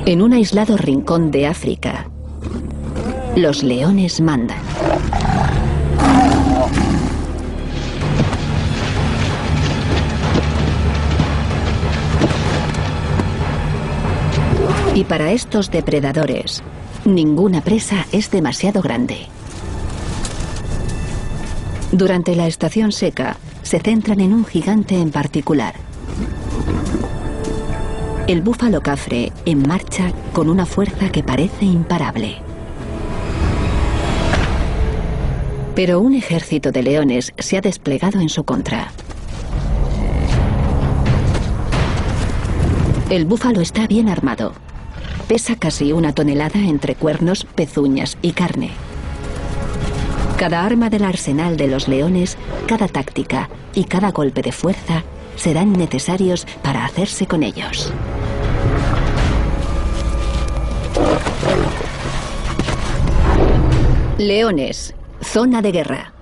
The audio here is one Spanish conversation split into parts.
En un aislado rincón de África, los leones mandan. Y para estos depredadores, ninguna presa es demasiado grande. Durante la estación seca, se centran en un gigante en particular. El búfalo cafre en marcha con una fuerza que parece imparable. Pero un ejército de leones se ha desplegado en su contra. El búfalo está bien armado. Pesa casi 1 tonelada entre cuernos, pezuñas y carne. Cada arma del arsenal de los leones, cada táctica y cada golpe de fuerza serán necesarios para hacerse con ellos. Leones, zona de guerra.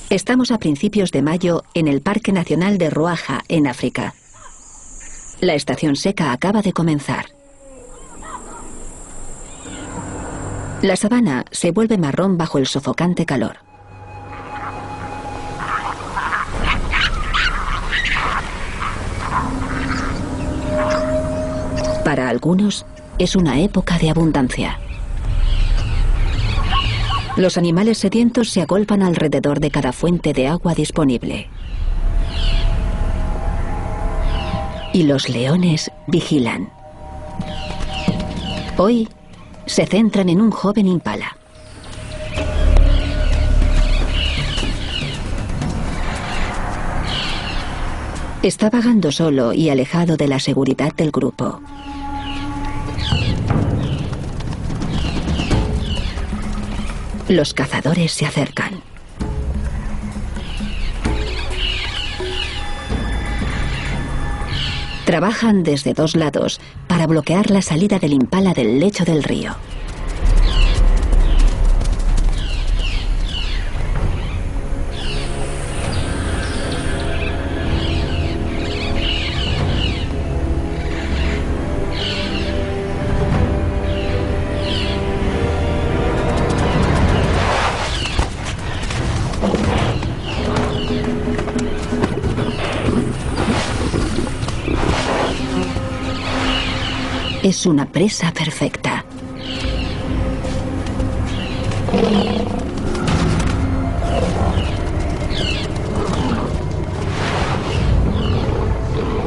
Estamos a principios de mayo en el Parque Nacional de Ruaha, en África. La estación seca acaba de comenzar. La sabana se vuelve marrón bajo el sofocante calor. Para algunos, es una época de abundancia. Los animales sedientos se agolpan alrededor de cada fuente de agua disponible. Y los leones vigilan. Hoy se centran en un joven impala. Está vagando solo y alejado de la seguridad del grupo. Los cazadores se acercan. Trabajan desde 2 lados para bloquear la salida del impala del lecho del río. Es una presa perfecta.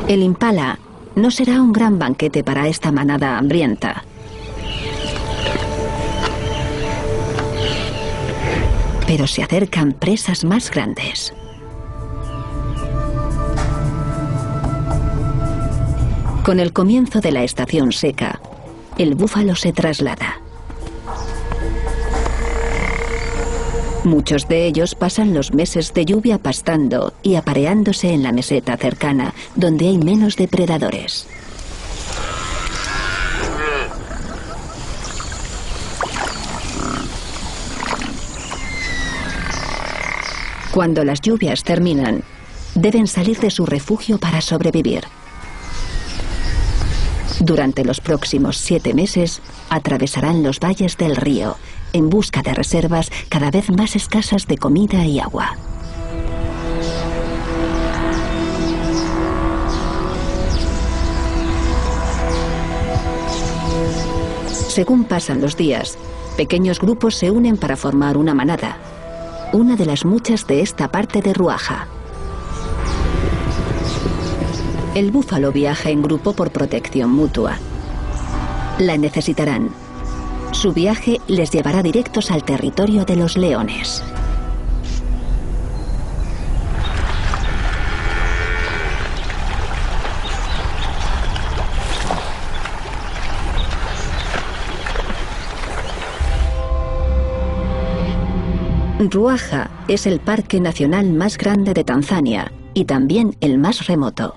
El impala no será un gran banquete para esta manada hambrienta. Pero se acercan presas más grandes. Con el comienzo de la estación seca, el búfalo se traslada. Muchos de ellos pasan los meses de lluvia pastando y apareándose en la meseta cercana, donde hay menos depredadores. Cuando las lluvias terminan, deben salir de su refugio para sobrevivir. Durante los próximos 7 meses, atravesarán los valles del río, en busca de reservas cada vez más escasas de comida y agua. Según pasan los días, pequeños grupos se unen para formar una manada, una de las muchas de esta parte de Ruaha. El búfalo viaja en grupo por protección mutua. La necesitarán. Su viaje les llevará directos al territorio de los leones. Ruaha es el parque nacional más grande de Tanzania y también el más remoto.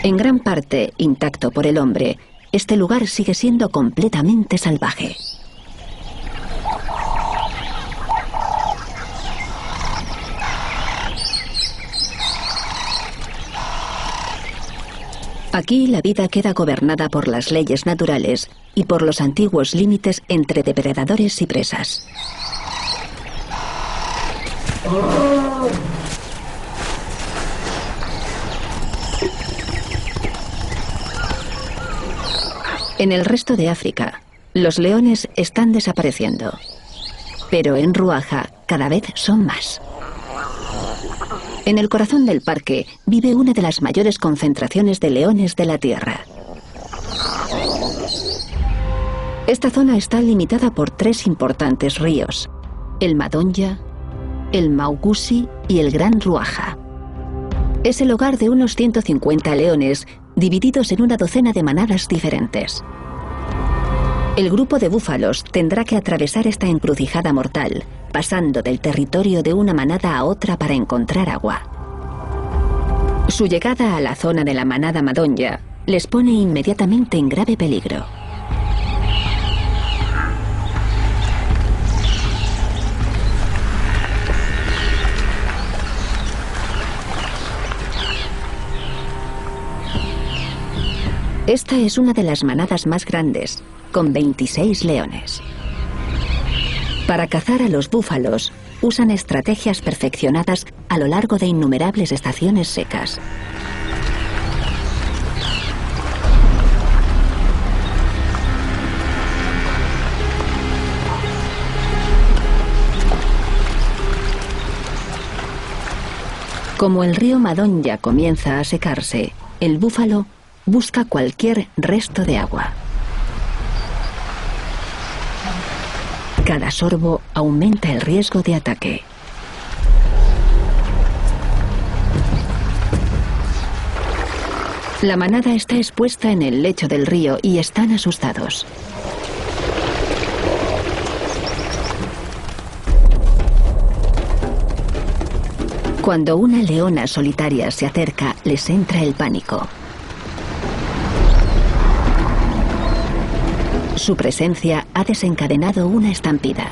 En gran parte intacto por el hombre, este lugar sigue siendo completamente salvaje. Aquí la vida queda gobernada por las leyes naturales y por los antiguos límites entre depredadores y presas. En el resto de África, los leones están desapareciendo, pero en Ruaja cada vez son más. En el corazón del parque vive una de las mayores concentraciones de leones de la Tierra. Esta zona está limitada por 3 importantes ríos: el Madonya, el Maugusi y el Gran Ruaja. Es el hogar de unos 150 leones, divididos en una docena de manadas diferentes. El grupo de búfalos tendrá que atravesar esta encrucijada mortal, pasando del territorio de una manada a otra para encontrar agua. Su llegada a la zona de la manada Madonya les pone inmediatamente en grave peligro. Esta es una de las manadas más grandes, con 26 leones. Para cazar a los búfalos, usan estrategias perfeccionadas a lo largo de innumerables estaciones secas. Como el río Madonya comienza a secarse, el búfalo busca cualquier resto de agua. Cada sorbo aumenta el riesgo de ataque. La manada está expuesta en el lecho del río y están asustados. Cuando una leona solitaria se acerca, les entra el pánico. Su presencia ha desencadenado una estampida.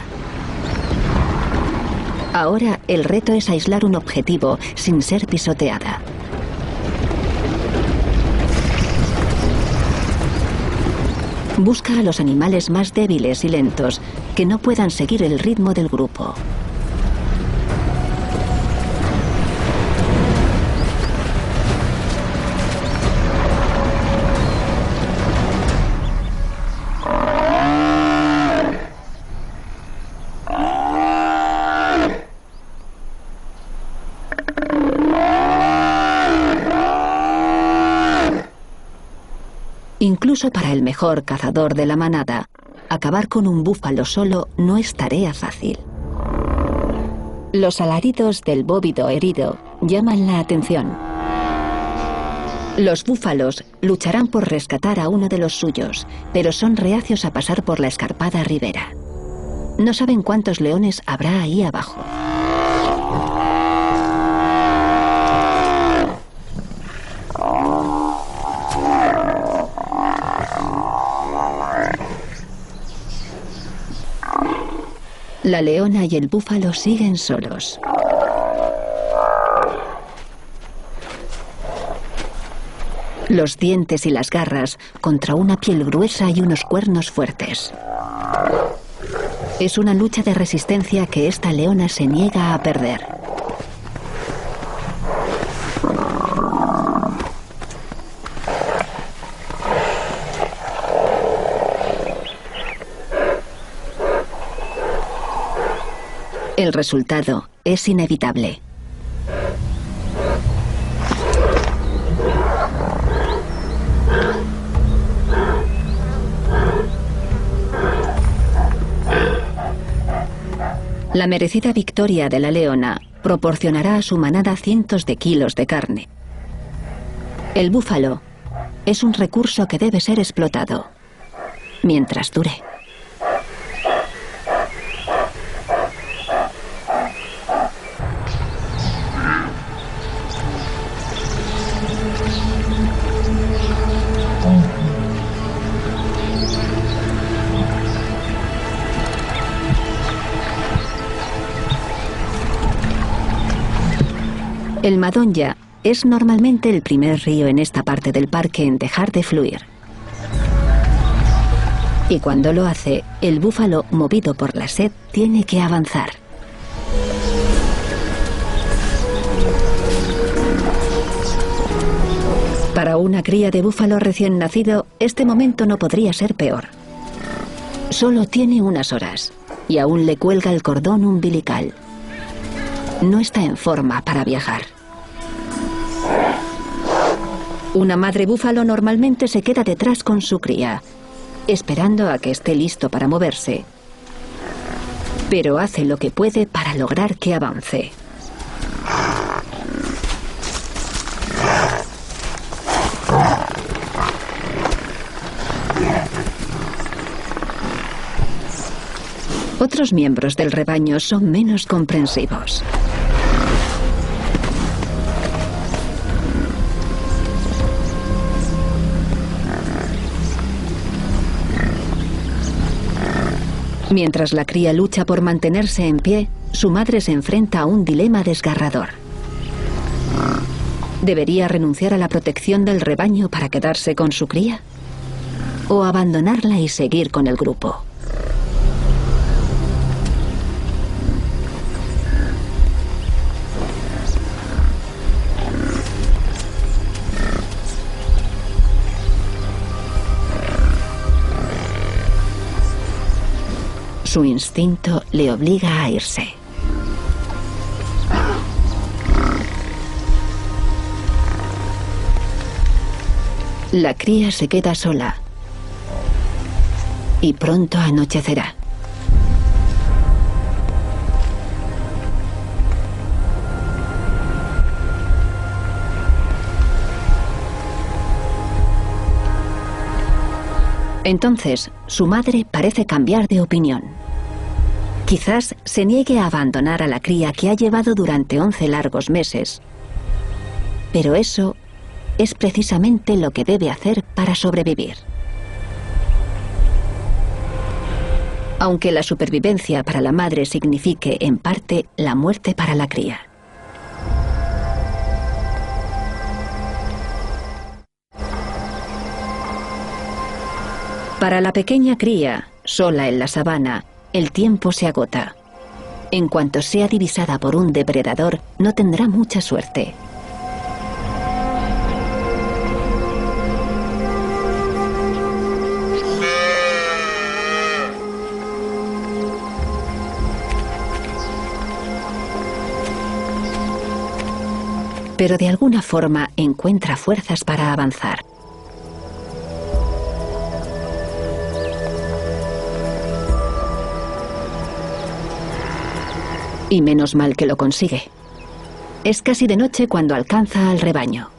Ahora el reto es aislar un objetivo sin ser pisoteada. Busca a los animales más débiles y lentos que no puedan seguir el ritmo del grupo. Incluso para el mejor cazador de la manada, acabar con un búfalo solo no es tarea fácil. Los alaridos del bóvido herido llaman la atención. Los búfalos lucharán por rescatar a uno de los suyos, pero son reacios a pasar por la escarpada ribera. No saben cuántos leones habrá ahí abajo. La leona y el búfalo siguen solos. Los dientes y las garras contra una piel gruesa y unos cuernos fuertes. Es una lucha de resistencia que esta leona se niega a perder. El resultado es inevitable. La merecida victoria de la leona proporcionará a su manada cientos de kilos de carne. El búfalo es un recurso que debe ser explotado, mientras dure. El Madonya es normalmente el primer río en esta parte del parque en dejar de fluir. Y cuando lo hace, el búfalo, movido por la sed, tiene que avanzar. Para una cría de búfalo recién nacido, este momento no podría ser peor. Solo tiene unas horas y aún le cuelga el cordón umbilical. No está en forma para viajar. Una madre búfalo normalmente se queda detrás con su cría, esperando a que esté listo para moverse, pero hace lo que puede para lograr que avance. Otros miembros del rebaño son menos comprensivos. Mientras la cría lucha por mantenerse en pie, su madre se enfrenta a un dilema desgarrador. ¿Debería renunciar a la protección del rebaño para quedarse con su cría? ¿O abandonarla y seguir con el grupo? Su instinto le obliga a irse. La cría se queda sola y pronto anochecerá. Entonces, su madre parece cambiar de opinión. Quizás se niegue a abandonar a la cría que ha llevado durante 11 largos meses. Pero eso es precisamente lo que debe hacer para sobrevivir. Aunque la supervivencia para la madre signifique, en parte, la muerte para la cría. Para la pequeña cría, sola en la sabana, el tiempo se agota. En cuanto sea divisada por un depredador, no tendrá mucha suerte. Pero de alguna forma encuentra fuerzas para avanzar. Y menos mal que lo consigue. Es casi de noche cuando alcanza al rebaño.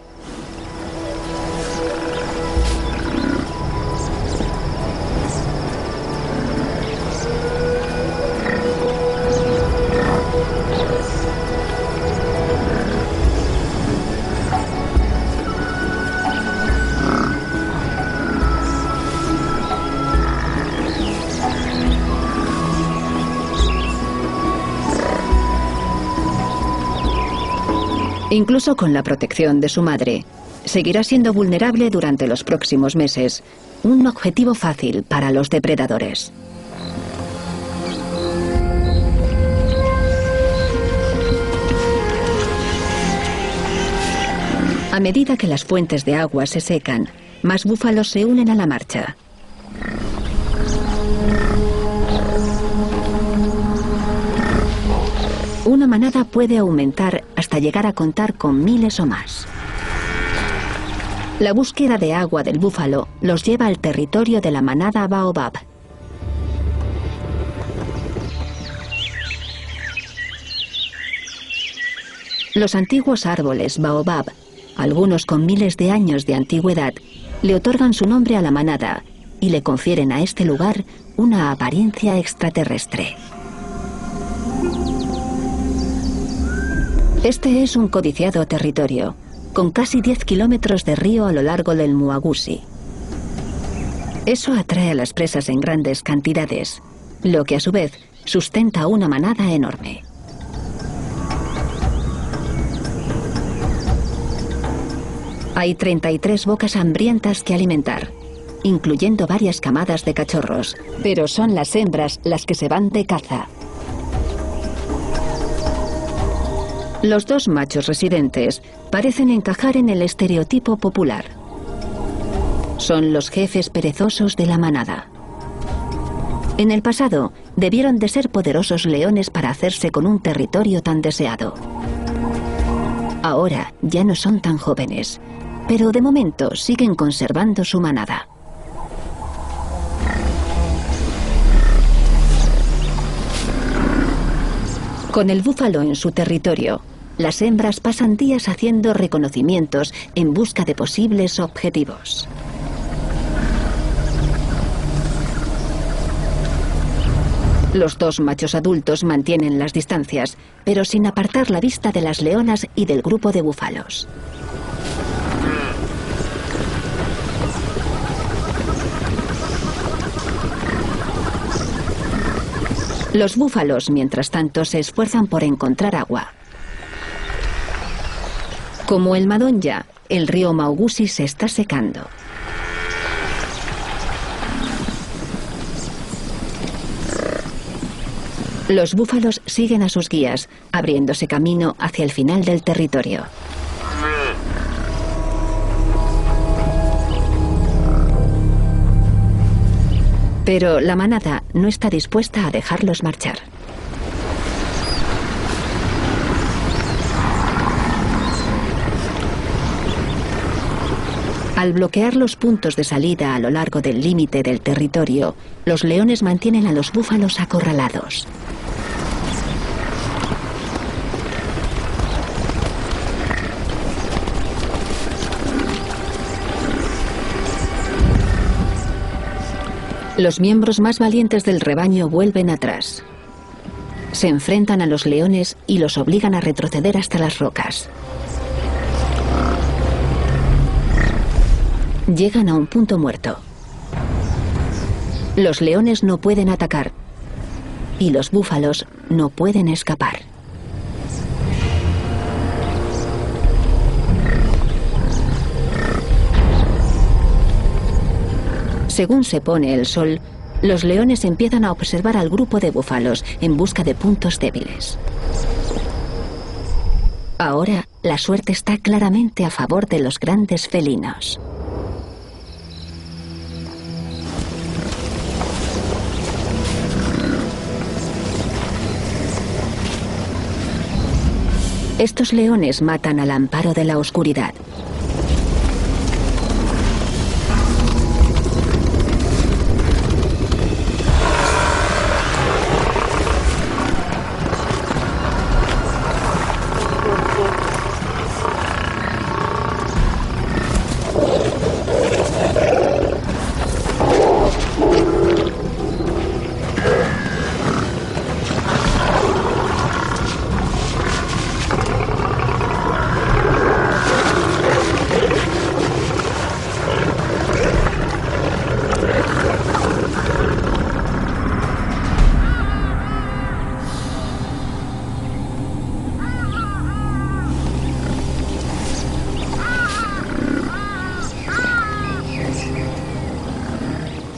Incluso con la protección de su madre, seguirá siendo vulnerable durante los próximos meses, un objetivo fácil para los depredadores. A medida que las fuentes de agua se secan, más búfalos se unen a la marcha. Una manada puede aumentar hasta llegar a contar con miles o más. La búsqueda de agua del búfalo los lleva al territorio de la manada Baobab. Los antiguos árboles Baobab, algunos con miles de años de antigüedad, le otorgan su nombre a la manada y le confieren a este lugar una apariencia extraterrestre. Este es un codiciado territorio, con casi 10 kilómetros de río a lo largo del Muagusi. Eso atrae a las presas en grandes cantidades, lo que a su vez sustenta una manada enorme. Hay 33 bocas hambrientas que alimentar, incluyendo varias camadas de cachorros, pero son las hembras las que se van de caza. Los dos machos residentes parecen encajar en el estereotipo popular. Son los jefes perezosos de la manada. En el pasado, debieron de ser poderosos leones para hacerse con un territorio tan deseado. Ahora ya no son tan jóvenes, pero de momento siguen conservando su manada. Con el búfalo en su territorio, las hembras pasan días haciendo reconocimientos en busca de posibles objetivos. Los dos machos adultos mantienen las distancias, pero sin apartar la vista de las leonas y del grupo de búfalos. Los búfalos, mientras tanto, se esfuerzan por encontrar agua. Como el Madonya, el río Maugusi se está secando. Los búfalos siguen a sus guías, abriéndose camino hacia el final del territorio. Pero la manada no está dispuesta a dejarlos marchar. Al bloquear los puntos de salida a lo largo del límite del territorio, los leones mantienen a los búfalos acorralados. Los miembros más valientes del rebaño vuelven atrás. Se enfrentan a los leones y los obligan a retroceder hasta las rocas. Llegan a un punto muerto. Los leones no pueden atacar y los búfalos no pueden escapar. Según se pone el sol, los leones empiezan a observar al grupo de búfalos en busca de puntos débiles. Ahora, la suerte está claramente a favor de los grandes felinos. Estos leones matan al amparo de la oscuridad.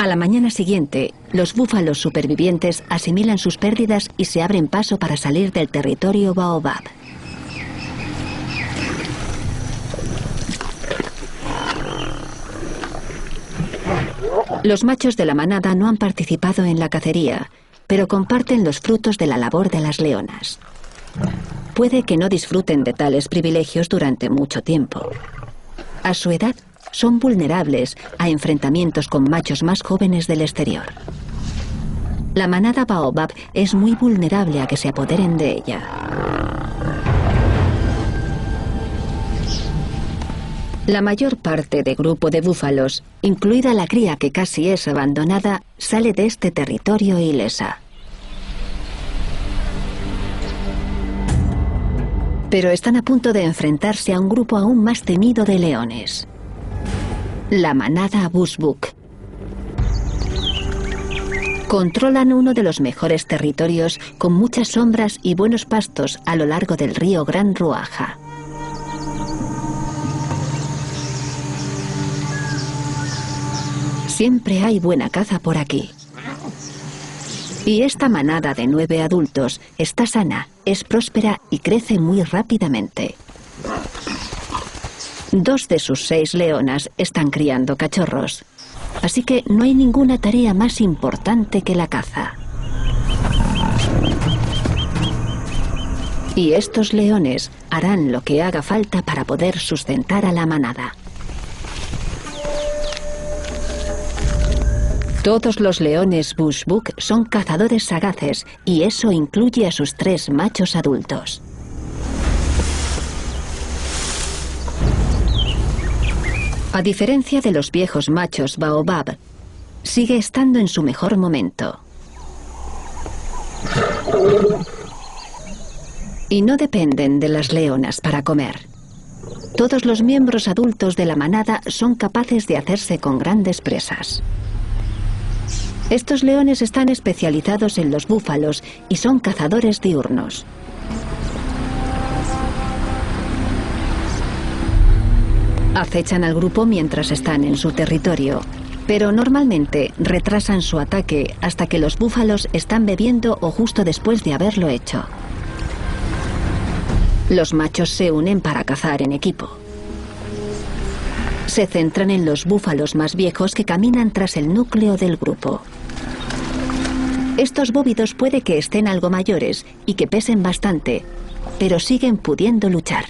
A la mañana siguiente, los búfalos supervivientes asimilan sus pérdidas y se abren paso para salir del territorio Baobab. Los machos de la manada no han participado en la cacería, pero comparten los frutos de la labor de las leonas. Puede que no disfruten de tales privilegios durante mucho tiempo. A su edad, son vulnerables a enfrentamientos con machos más jóvenes del exterior. La manada Baobab es muy vulnerable a que se apoderen de ella. La mayor parte del grupo de búfalos, incluida la cría que casi es abandonada, sale de este territorio ilesa. Pero están a punto de enfrentarse a un grupo aún más temido de leones. La manada Busbuk. Controlan uno de los mejores territorios con muchas sombras y buenos pastos a lo largo del río Gran Ruaja. Siempre hay buena caza por aquí. Y esta manada de 9 adultos está sana, es próspera y crece muy rápidamente. 2 de sus 6 leonas están criando cachorros. Así que no hay ninguna tarea más importante que la caza. Y estos leones harán lo que haga falta para poder sustentar a la manada. Todos los leones bushbuck son cazadores sagaces y eso incluye a sus 3 machos adultos. A diferencia de los viejos machos baobab, sigue estando en su mejor momento. Y no dependen de las leonas para comer. Todos los miembros adultos de la manada son capaces de hacerse con grandes presas. Estos leones están especializados en los búfalos y son cazadores diurnos. Acechan al grupo mientras están en su territorio, pero normalmente retrasan su ataque hasta que los búfalos están bebiendo o justo después de haberlo hecho. Los machos se unen para cazar en equipo. Se centran en los búfalos más viejos que caminan tras el núcleo del grupo. Estos bóvidos puede que estén algo mayores y que pesen bastante, pero siguen pudiendo luchar.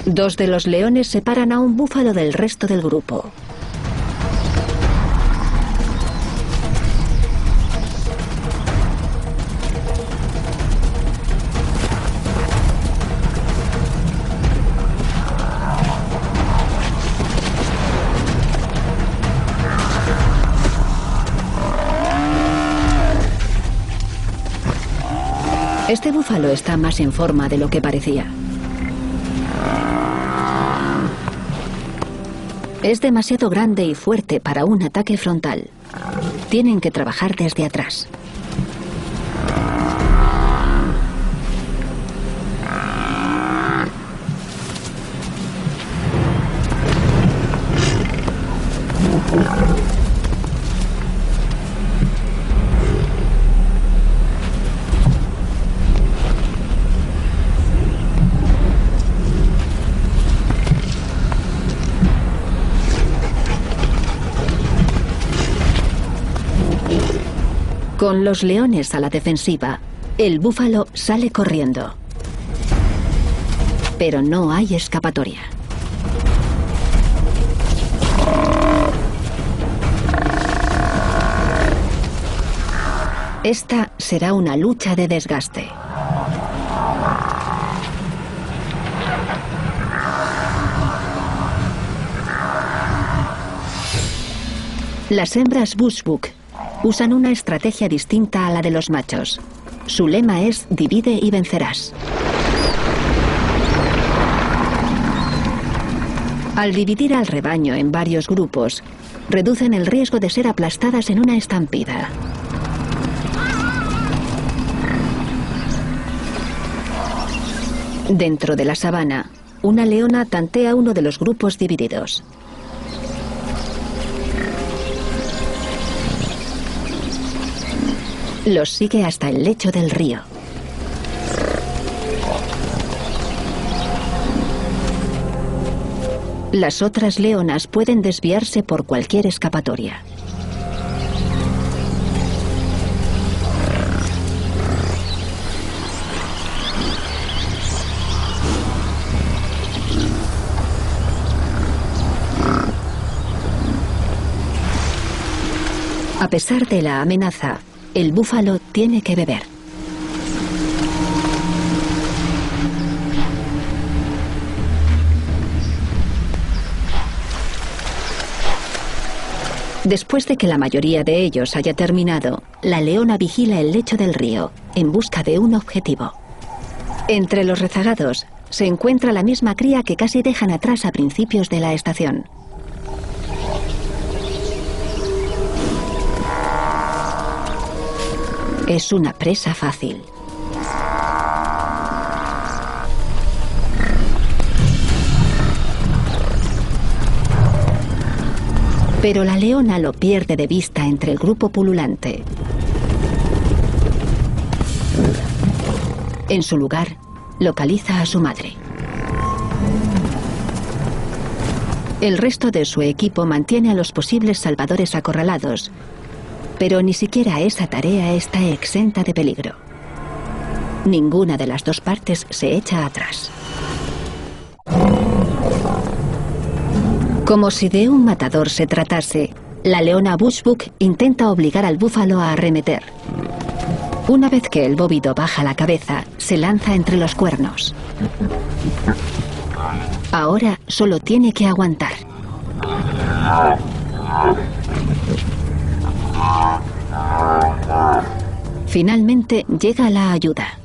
Dos de los leones separan a un búfalo del resto del grupo. Este búfalo está más en forma de lo que parecía. Es demasiado grande y fuerte para un ataque frontal. Tienen que trabajar desde atrás. Con los leones a la defensiva, el búfalo sale corriendo. Pero no hay escapatoria. Esta será una lucha de desgaste. Las hembras bushbuck usan una estrategia distinta a la de los machos. Su lema es divide y vencerás. Al dividir al rebaño en varios grupos, reducen el riesgo de ser aplastadas en una estampida. Dentro de la sabana, una leona tantea uno de los grupos divididos. Los sigue hasta el lecho del río. Las otras leonas pueden desviarse por cualquier escapatoria. A pesar de la amenaza, el búfalo tiene que beber. Después de que la mayoría de ellos haya terminado, la leona vigila el lecho del río, en busca de un objetivo. Entre los rezagados se encuentra la misma cría que casi dejan atrás a principios de la estación. Es una presa fácil. Pero la leona lo pierde de vista entre el grupo pululante. En su lugar, localiza a su madre. El resto de su equipo mantiene a los posibles salvadores acorralados, pero ni siquiera esa tarea está exenta de peligro. Ninguna de las dos partes se echa atrás. Como si de un matador se tratase, la leona Bushbuck intenta obligar al búfalo a arremeter. Una vez que el bóvido baja la cabeza, se lanza entre los cuernos. Ahora solo tiene que aguantar. Finalmente llega la ayuda.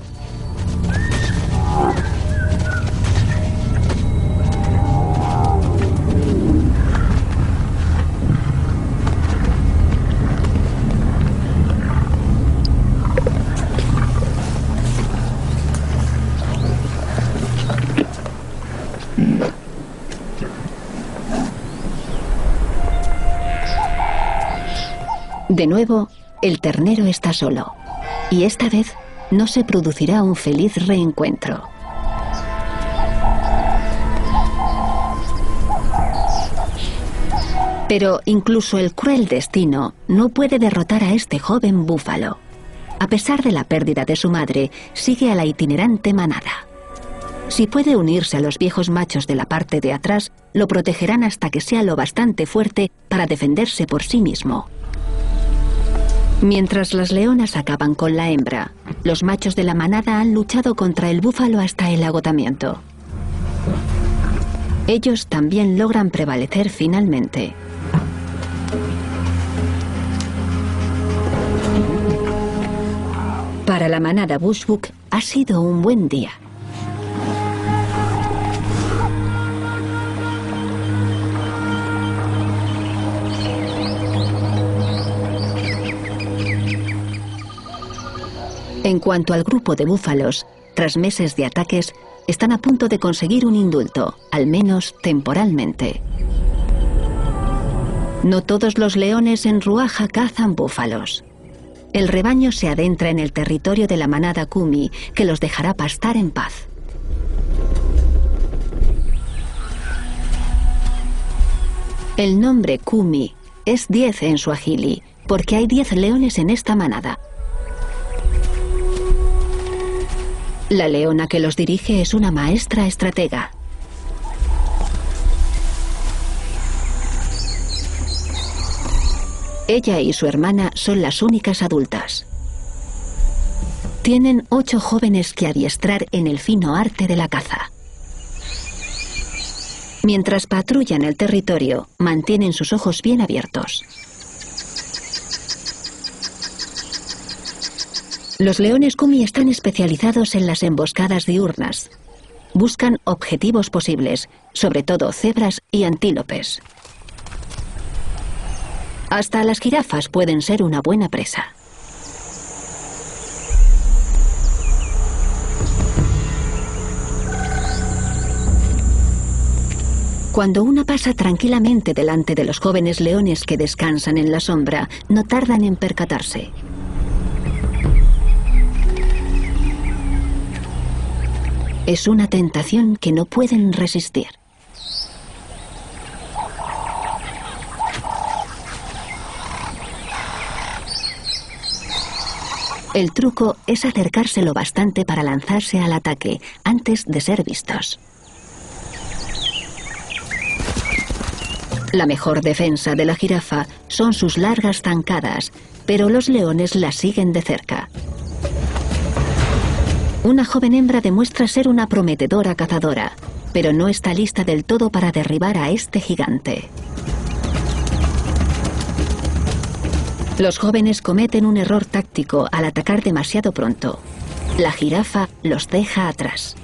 De nuevo, el ternero está solo, y esta vez no se producirá un feliz reencuentro. Pero incluso el cruel destino no puede derrotar a este joven búfalo. A pesar de la pérdida de su madre, sigue a la itinerante manada. Si puede unirse a los viejos machos de la parte de atrás, lo protegerán hasta que sea lo bastante fuerte para defenderse por sí mismo. Mientras las leonas acaban con la hembra, los machos de la manada han luchado contra el búfalo hasta el agotamiento. Ellos también logran prevalecer finalmente. Para la manada Bushbuck ha sido un buen día. En cuanto al grupo de búfalos, tras meses de ataques, están a punto de conseguir un indulto, al menos temporalmente. No todos los leones en Ruaja cazan búfalos. El rebaño se adentra en el territorio de la manada Kumi, que los dejará pastar en paz. El nombre Kumi es 10 en suajili, porque hay 10 leones en esta manada. La leona que los dirige es una maestra estratega. Ella y su hermana son las únicas adultas. Tienen 8 jóvenes que adiestrar en el fino arte de la caza. Mientras patrullan el territorio, mantienen sus ojos bien abiertos. Los leones Kumi están especializados en las emboscadas diurnas. Buscan objetivos posibles, sobre todo cebras y antílopes. Hasta las jirafas pueden ser una buena presa. Cuando una pasa tranquilamente delante de los jóvenes leones que descansan en la sombra, no tardan en percatarse. Es una tentación que no pueden resistir. El truco es acercarse lo bastante para lanzarse al ataque antes de ser vistos. La mejor defensa de la jirafa son sus largas zancadas, pero los leones la siguen de cerca. Una joven hembra demuestra ser una prometedora cazadora, pero no está lista del todo para derribar a este gigante. Los jóvenes cometen un error táctico al atacar demasiado pronto. La jirafa los deja atrás.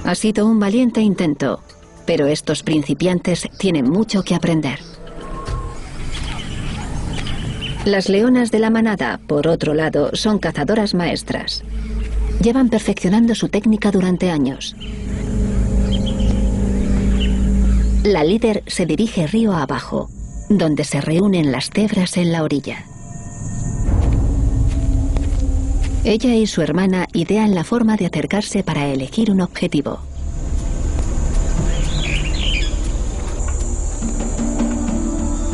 Ha sido un valiente intento, Pero estos principiantes tienen mucho que aprender. Las leonas de la manada, por otro lado, son cazadoras maestras. Llevan perfeccionando su técnica durante años. La líder se dirige río abajo, donde se reúnen las cebras en la orilla. Ella y su hermana idean la forma de acercarse para elegir un objetivo.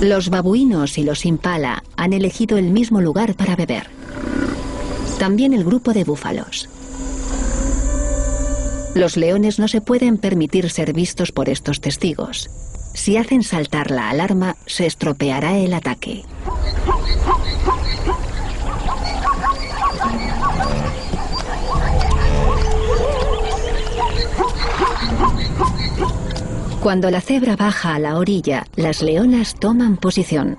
Los babuinos y los impala han elegido el mismo lugar para beber. También el grupo de búfalos. Los leones no se pueden permitir ser vistos por estos testigos. Si hacen saltar la alarma, se estropeará el ataque. Cuando la cebra baja a la orilla, las leonas toman posición.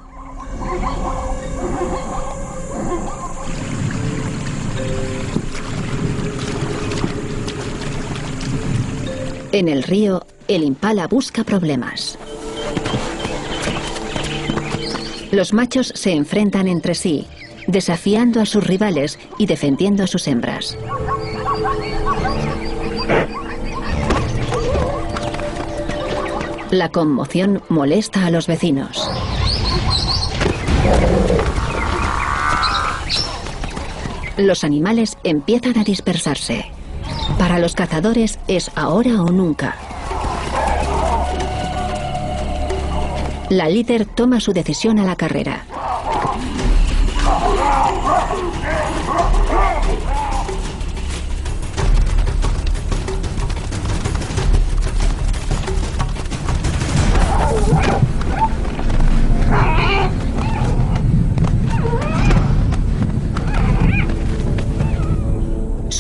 En el río, el impala busca problemas. Los machos se enfrentan entre sí, desafiando a sus rivales y defendiendo a sus hembras. La conmoción molesta a los vecinos. Los animales empiezan a dispersarse. Para los cazadores es ahora o nunca. La líder toma su decisión a la carrera.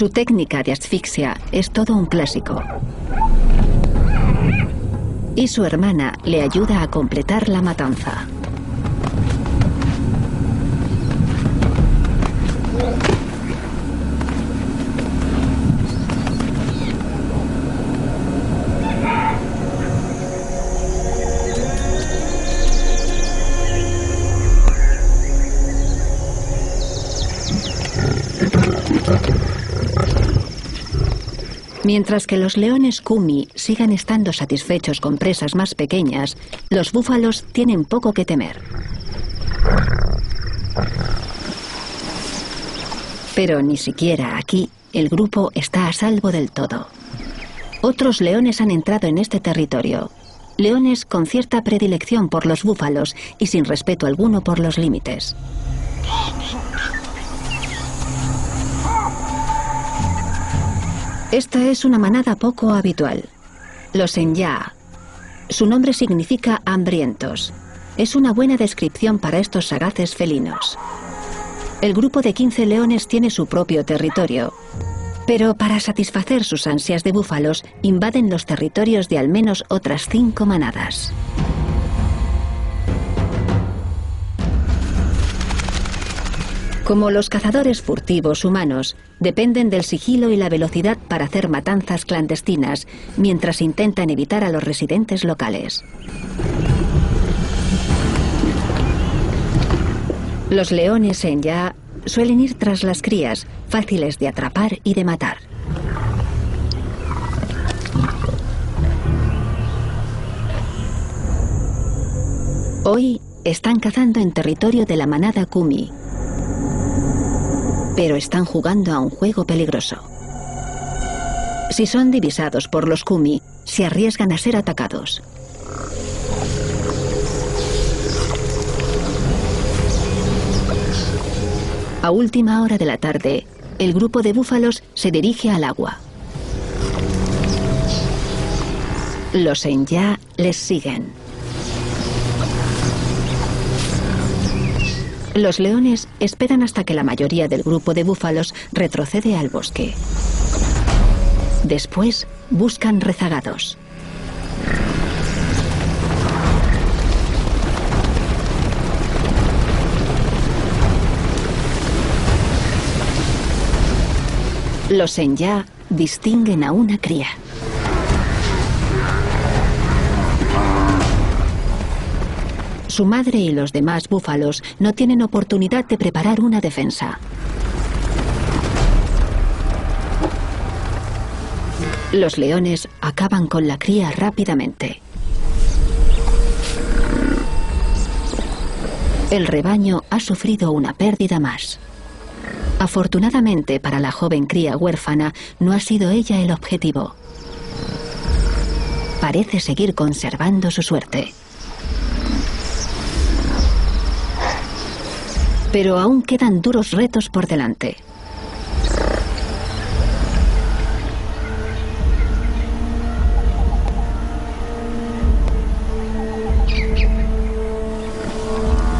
Su técnica de asfixia es todo un clásico. Y su hermana le ayuda a completar la matanza. Mientras que los leones Kumi sigan estando satisfechos con presas más pequeñas, los búfalos tienen poco que temer. Pero ni siquiera aquí el grupo está a salvo del todo. Otros leones han entrado en este territorio. Leones con cierta predilección por los búfalos y sin respeto alguno por los límites. Esta es una manada poco habitual. Los Enya. Su nombre significa hambrientos. Es una buena descripción para estos sagaces felinos. El grupo de 15 leones tiene su propio territorio. Pero para satisfacer sus ansias de búfalos, invaden los territorios de al menos otras 5 manadas. Como los cazadores furtivos humanos, dependen del sigilo y la velocidad para hacer matanzas clandestinas, mientras intentan evitar a los residentes locales. Los leones Enya suelen ir tras las crías, fáciles de atrapar y de matar. Hoy están cazando en territorio de la manada Kumi. Pero están jugando a un juego peligroso. Si son divisados por los Kumi, se arriesgan a ser atacados. A última hora de la tarde, el grupo de búfalos se dirige al agua. Los Enya les siguen. Los leones esperan hasta que la mayoría del grupo de búfalos retrocede al bosque. Después buscan rezagados. Los Enya distinguen a una cría. Su madre y los demás búfalos no tienen oportunidad de preparar una defensa. Los leones acaban con la cría rápidamente. El rebaño ha sufrido una pérdida más. Afortunadamente para la joven cría huérfana, no ha sido ella el objetivo. Parece seguir conservando su suerte. Pero aún quedan duros retos por delante.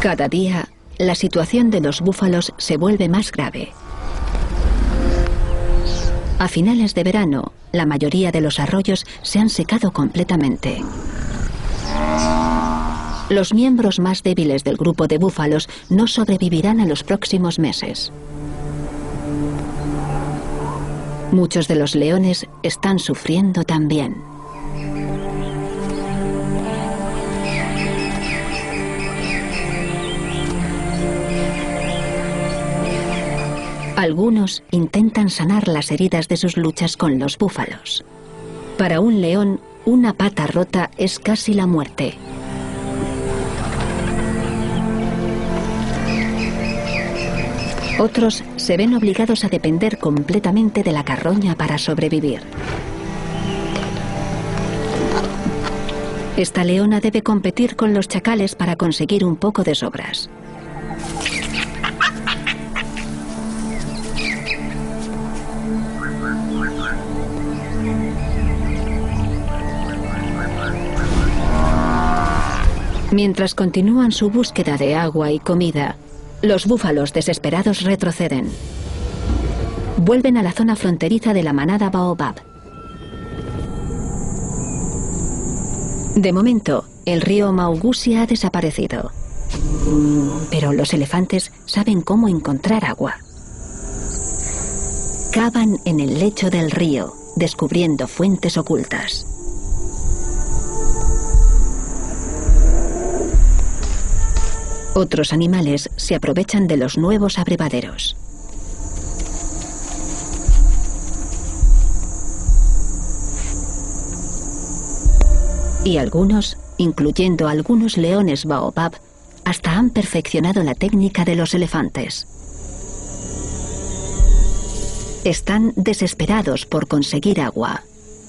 Cada día, la situación de los búfalos se vuelve más grave. A finales de verano, la mayoría de los arroyos se han secado completamente. Los miembros más débiles del grupo de búfalos no sobrevivirán a los próximos meses. Muchos de los leones están sufriendo también. Algunos intentan sanar las heridas de sus luchas con los búfalos. Para un león, una pata rota es casi la muerte. Otros se ven obligados a depender completamente de la carroña para sobrevivir. Esta leona debe competir con los chacales para conseguir un poco de sobras. Mientras continúan su búsqueda de agua y comida, los búfalos desesperados retroceden. Vuelven a la zona fronteriza de la manada Baobab. De momento, el río Maugusi ha desaparecido. Pero los elefantes saben cómo encontrar agua. Cavan en el lecho del río, descubriendo fuentes ocultas. Otros animales se aprovechan de los nuevos abrevaderos. Y algunos, incluyendo algunos leones baobab, hasta han perfeccionado la técnica de los elefantes. Están desesperados por conseguir agua,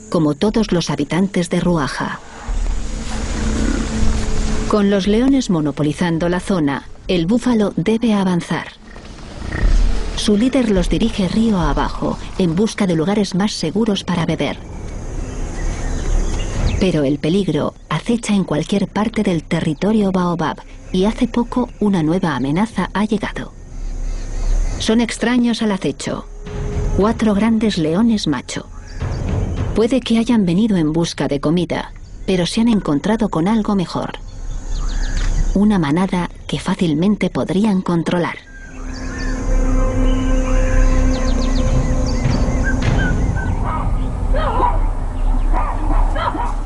como todos los habitantes de Ruaja. Con los leones monopolizando la zona, el búfalo debe avanzar. Su líder los dirige río abajo, en busca de lugares más seguros para beber. Pero el peligro acecha en cualquier parte del territorio baobab, y hace poco una nueva amenaza ha llegado. Son extraños al acecho. 4 grandes leones macho. Puede que hayan venido en busca de comida, pero se han encontrado con algo mejor. Una manada que fácilmente podrían controlar.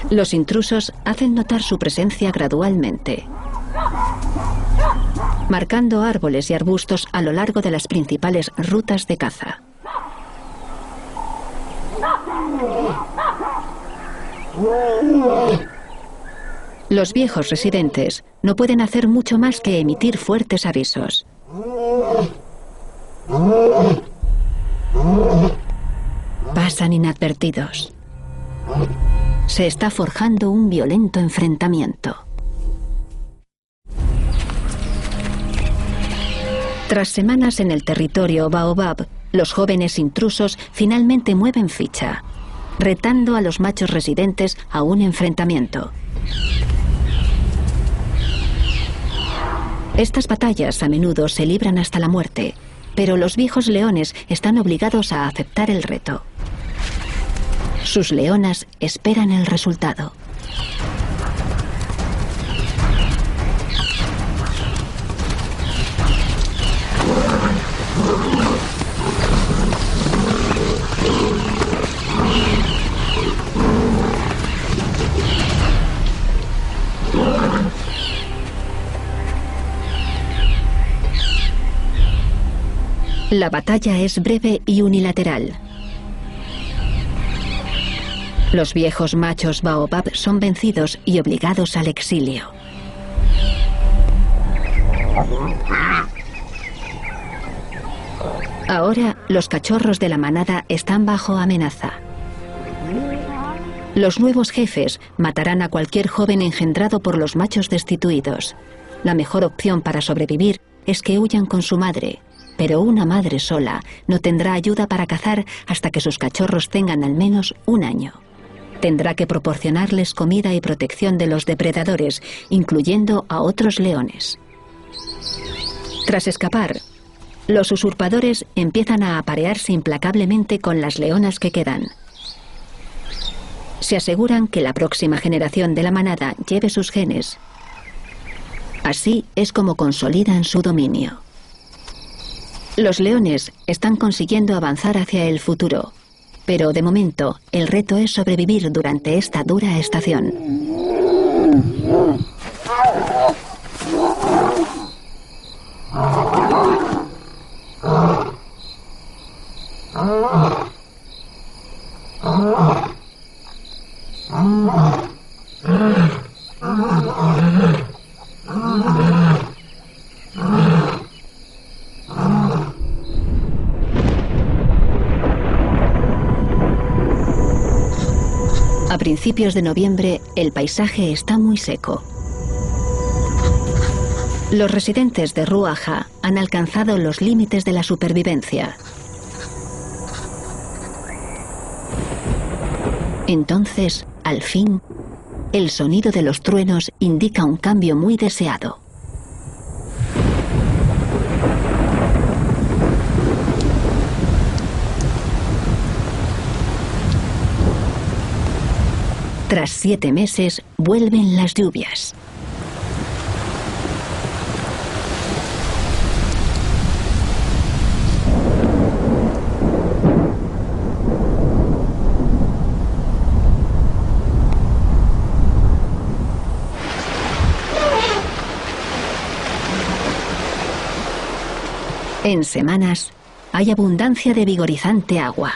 Los intrusos hacen notar su presencia gradualmente, marcando árboles y arbustos a lo largo de las principales rutas de caza. Los viejos residentes no pueden hacer mucho más que emitir fuertes avisos. Pasan inadvertidos. Se está forjando un violento enfrentamiento. Tras semanas en el territorio baobab, los jóvenes intrusos finalmente mueven ficha, retando a los machos residentes a un enfrentamiento. Estas batallas a menudo se libran hasta la muerte, pero los viejos leones están obligados a aceptar el reto. Sus leonas esperan el resultado. La batalla es breve y unilateral. Los viejos machos baobab son vencidos y obligados al exilio. Ahora, los cachorros de la manada están bajo amenaza. Los nuevos jefes matarán a cualquier joven engendrado por los machos destituidos. La mejor opción para sobrevivir es que huyan con su madre, pero una madre sola no tendrá ayuda para cazar hasta que sus cachorros tengan al menos un año. Tendrá que proporcionarles comida y protección de los depredadores, incluyendo a otros leones. Tras escapar, los usurpadores empiezan a aparearse implacablemente con las leonas que quedan. Se aseguran que la próxima generación de la manada lleve sus genes. Así es como consolidan su dominio. Los leones están consiguiendo avanzar hacia el futuro, pero de momento el reto es sobrevivir durante esta dura estación. A principios de noviembre, el paisaje está muy seco. Los residentes de Ruaja han alcanzado los límites de la supervivencia. Entonces, al fin, el sonido de los truenos indica un cambio muy deseado. Tras 7 meses, vuelven las lluvias. En semanas, hay abundancia de vigorizante agua.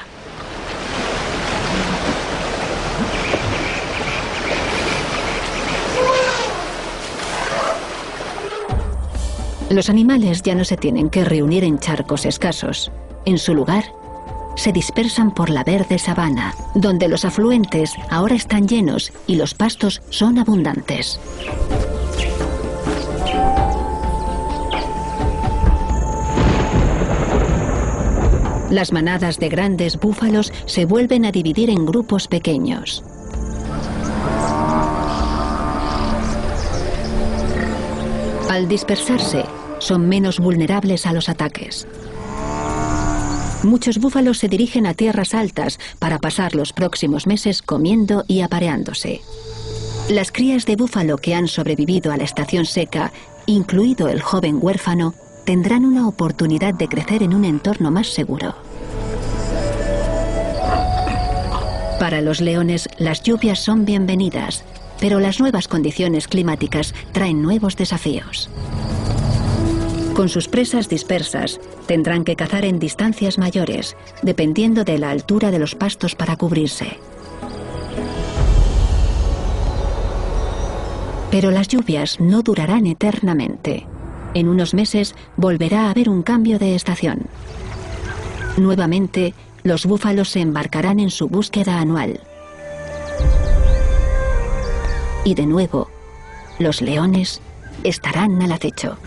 Los animales ya no se tienen que reunir en charcos escasos. En su lugar, se dispersan por la verde sabana, donde los afluentes ahora están llenos y los pastos son abundantes. Las manadas de grandes búfalos se vuelven a dividir en grupos pequeños. Al dispersarse, son menos vulnerables a los ataques. Muchos búfalos se dirigen a tierras altas para pasar los próximos meses comiendo y apareándose. Las crías de búfalo que han sobrevivido a la estación seca, incluido el joven huérfano, tendrán una oportunidad de crecer en un entorno más seguro. Para los leones, las lluvias son bienvenidas, pero las nuevas condiciones climáticas traen nuevos desafíos. Con sus presas dispersas, tendrán que cazar en distancias mayores, dependiendo de la altura de los pastos para cubrirse. Pero las lluvias no durarán eternamente. En unos meses volverá a haber un cambio de estación. Nuevamente, los búfalos se embarcarán en su búsqueda anual. Y de nuevo, los leones estarán al acecho.